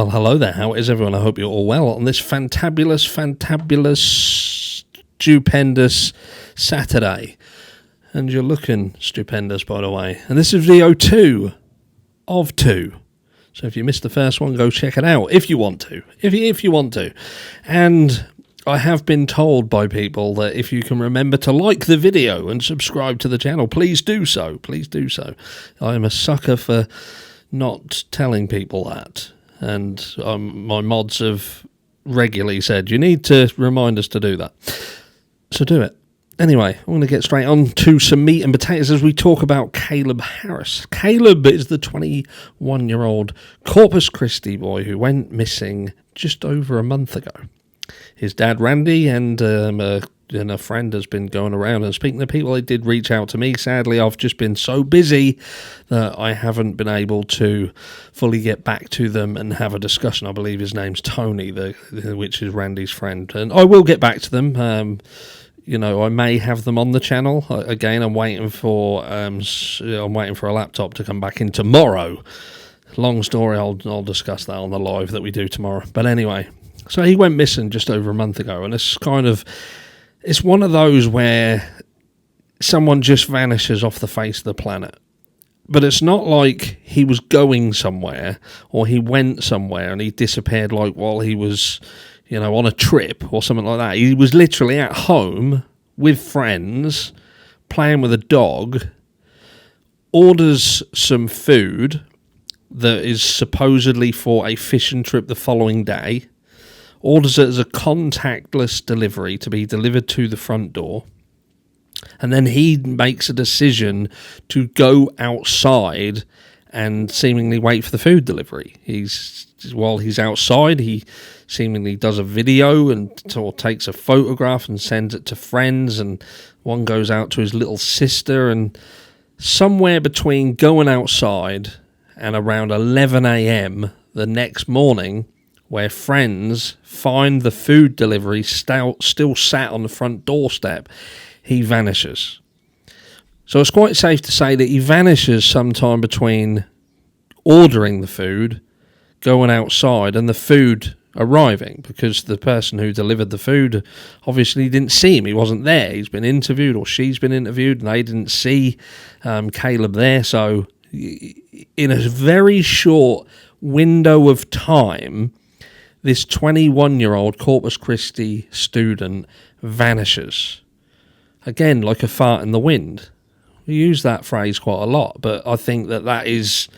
Well, hello there. How is everyone? I hope you're all well on this fantabulous, stupendous Saturday. And you're looking stupendous, by the way. And this is video 2 of 2. So if you missed the first one, go check it out if you want to. If you want to. And I have been told by people that if you can remember to like the video and subscribe to the channel, please do so. Please do so. I am a sucker for not telling people that. And my mods have regularly said, you need to remind us to do that. So do it. Anyway, I'm going to get straight on to some meat and potatoes as we talk about Caleb Harris. Caleb is the 21-year-old Corpus Christi boy who went missing just over a month ago. His dad, Randy, and a friend has been going around and speaking to people. They did reach out to me. Sadly, I've just been so busy that I haven't been able to fully get back to them and have a discussion. I believe his name's Tony, which is Randy's friend. And I will get back to them. I may have them on the channel. Again, I'm waiting for a laptop to come back in tomorrow. Long story, I'll discuss that on the live that we do tomorrow. But anyway, so he went missing just over a month ago, and it's one of those where someone just vanishes off the face of the planet. But it's not like he was going somewhere or he went somewhere and he disappeared like while he was, on a trip or something like that. He was literally at home with friends, playing with a dog, orders some food that is supposedly for a fishing trip the following day, orders it as a contactless delivery to be delivered to the front door, and then he makes a decision to go outside and seemingly wait for the food delivery. While he's outside, he seemingly does a video or takes a photograph and sends it to friends, and one goes out to his little sister, and somewhere between going outside and around 11 a.m. the next morning, where friends find the food delivery still sat on the front doorstep, he vanishes. So it's quite safe to say that he vanishes sometime between ordering the food, going outside, and the food arriving, because the person who delivered the food obviously didn't see him. He wasn't there. He's been interviewed, or she's been interviewed, and they didn't see Caleb there. So in a very short window of time, this 21-year-old Corpus Christi student vanishes. Again, like a fart in the wind. We use that phrase quite a lot, but I think that is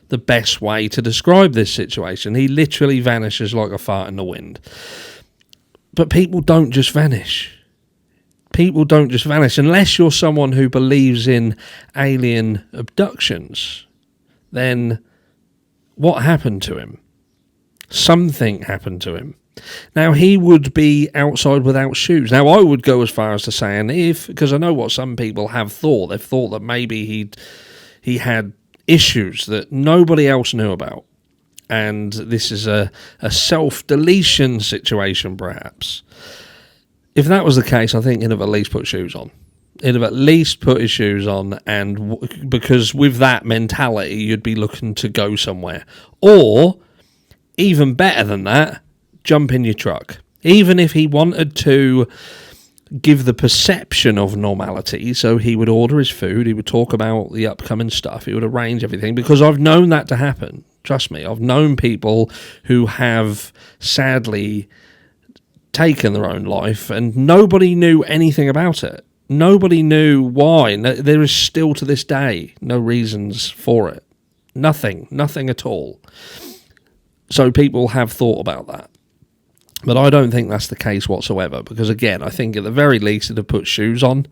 the best way to describe this situation. He literally vanishes like a fart in the wind. But people don't just vanish. People don't just vanish. Unless you're someone who believes in alien abductions, then what happened to him? Something happened to him. Now, he would be outside without shoes. Now, I would go as far as to saying because I know what some people have thought. They've thought that maybe he had issues that nobody else knew about. And this is a self-deletion situation, perhaps. If that was the case, I think he'd have at least put shoes on. He'd have at least put his shoes on, and because with that mentality, you'd be looking to go somewhere. Or, even better than that, jump in your truck. Even if he wanted to give the perception of normality, so he would order his food, he would talk about the upcoming stuff, he would arrange everything, because I've known that to happen. Trust me, I've known people who have sadly taken their own life and nobody knew anything about it. Nobody knew why. There is still to this day no reasons for it. Nothing at all. So people have thought about that. But I don't think that's the case whatsoever, because again, I think at the very least he'd have put shoes on,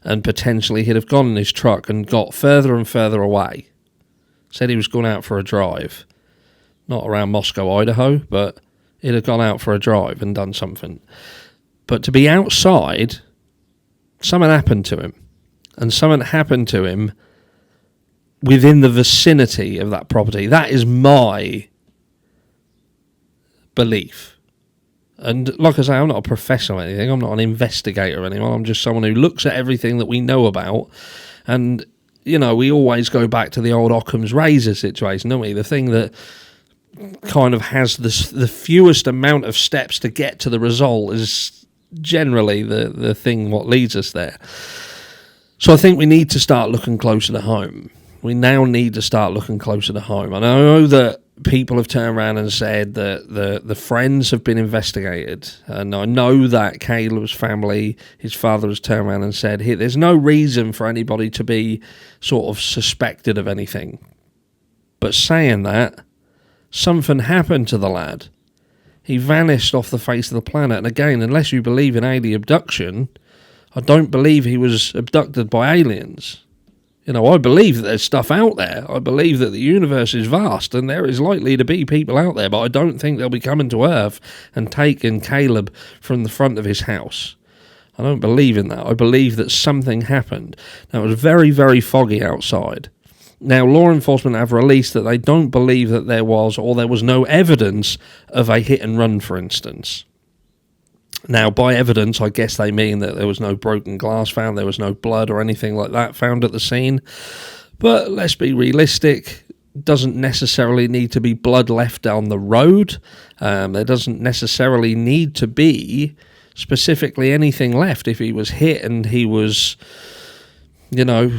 and potentially he'd have gone in his truck and got further and further away. Said he was going out for a drive. Not around Moscow, Idaho, but he'd have gone out for a drive and done something. But to be outside, something happened to him. And something happened to him within the vicinity of that property. That is my belief. And like I say, I'm not a professional or anything. I'm not an investigator or anyone. I'm just someone who looks at everything that we know about. And, you know, we always go back to the old Occam's razor situation, don't we? The thing that kind of has the fewest amount of steps to get to the result is generally the thing what leads us there. So I think we need to start looking closer to home. We now need to start looking closer to home. And I know that people have turned around and said that the friends have been investigated. And I know that Caleb's family, his father, has turned around and said, hey, there's no reason for anybody to be sort of suspected of anything. But saying that, something happened to the lad. He vanished off the face of the planet. And again, unless you believe in alien abduction, I don't believe he was abducted by aliens. You know, I believe that there's stuff out there. I believe that the universe is vast and there is likely to be people out there, but I don't think they'll be coming to Earth and taking Caleb from the front of his house. I don't believe in that. I believe that something happened. Now, it was very, very foggy outside. Now, law enforcement have released that they don't believe that there was no evidence of a hit and run, for instance. Now, by evidence, I guess they mean that there was no broken glass found, there was no blood or anything like that found at the scene. But let's be realistic. Doesn't necessarily need to be blood left down the road. There doesn't necessarily need to be specifically anything left. If he was hit and he was, you know,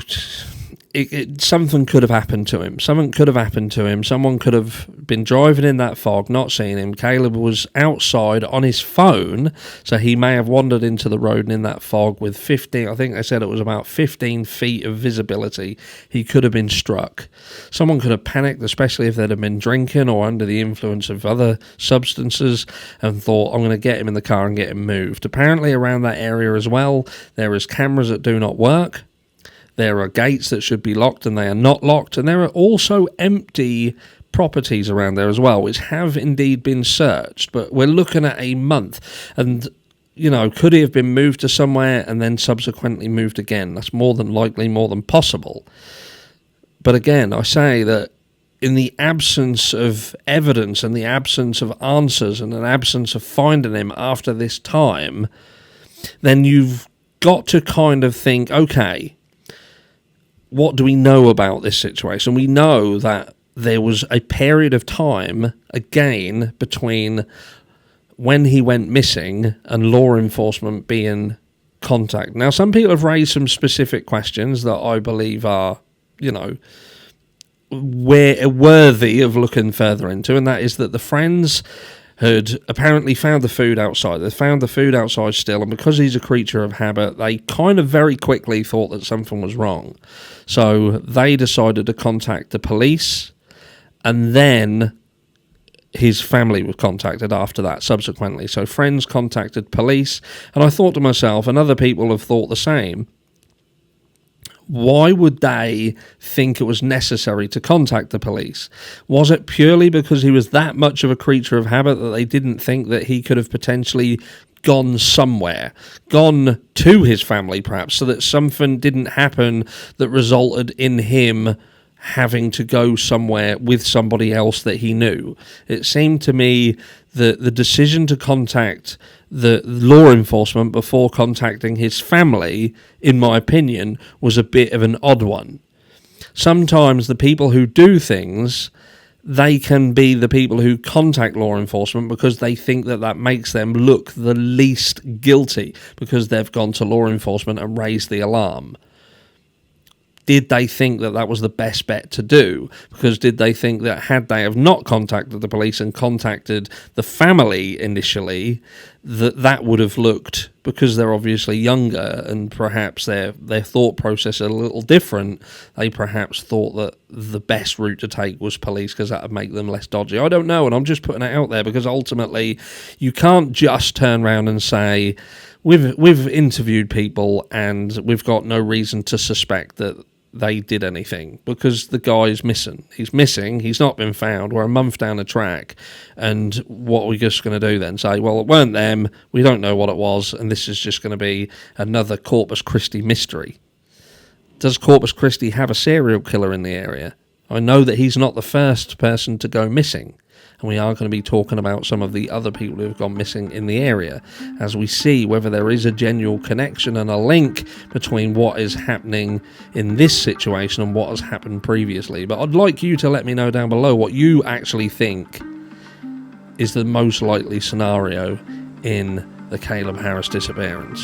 something could have happened to him. Something could have happened to him. Someone could have been driving in that fog, not seen him. Caleb was outside on his phone, so he may have wandered into the road and in that fog with 15, I think they said it was about 15 feet of visibility. He could have been struck. Someone could have panicked, especially if they'd have been drinking or under the influence of other substances, and thought, I'm going to get him in the car and get him moved. Apparently around that area as well, there is cameras that do not work. There are gates that should be locked and they are not locked. And there are also empty properties around there as well, which have indeed been searched. But we're looking at a month. And, you know, could he have been moved to somewhere and then subsequently moved again? That's more than likely, more than possible. But again, I say that in the absence of evidence and the absence of answers and an absence of finding him after this time, then you've got to kind of think, okay, what do we know about this situation? We know that there was a period of time, again, between when he went missing and law enforcement being contacted. Now, some people have raised some specific questions that I believe are, you know, worthy of looking further into, and that is that the friends had apparently found the food outside. They found the food outside still, and because he's a creature of habit, they kind of very quickly thought that something was wrong. So they decided to contact the police, and then his family was contacted after that subsequently. So friends contacted police, and I thought to myself, and other people have thought the same, why would they think it was necessary to contact the police? Was it purely because he was that much of a creature of habit that they didn't think that he could have potentially gone somewhere, gone to his family perhaps, so that something didn't happen that resulted in him having to go somewhere with somebody else that he knew? It seemed to me that the decision to contact the law enforcement before contacting his family, in my opinion, was a bit of an odd one. Sometimes the people who do things, they can be the people who contact law enforcement because they think that that makes them look the least guilty because they've gone to law enforcement and raised the alarm. Did they think that that was the best bet to do? Because did they think that had they have not contacted the police and contacted the family initially, that would have looked, because they're obviously younger and perhaps their thought process is a little different, they perhaps thought that the best route to take was police because that would make them less dodgy. I don't know, and I'm just putting it out there because ultimately you can't just turn around and say, we've interviewed people and we've got no reason to suspect that they did anything, because the guy's missing. He's missing. He's not been found. We're a month down the track. And what are we just going to do then? Say, well, it weren't them. We don't know what it was. And this is just going to be another Corpus Christi mystery. Does Corpus Christi have a serial killer in the area? I know that he's not the first person to go missing. and we are going to be talking about some of the other people who have gone missing in the area, as we see whether there is a genuine connection and a link between what is happening in this situation and what has happened previously. But I'd like you to let me know down below what you actually think is the most likely scenario in the Caleb Harris disappearance.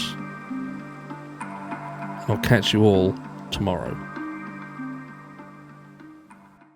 I'll catch you all tomorrow.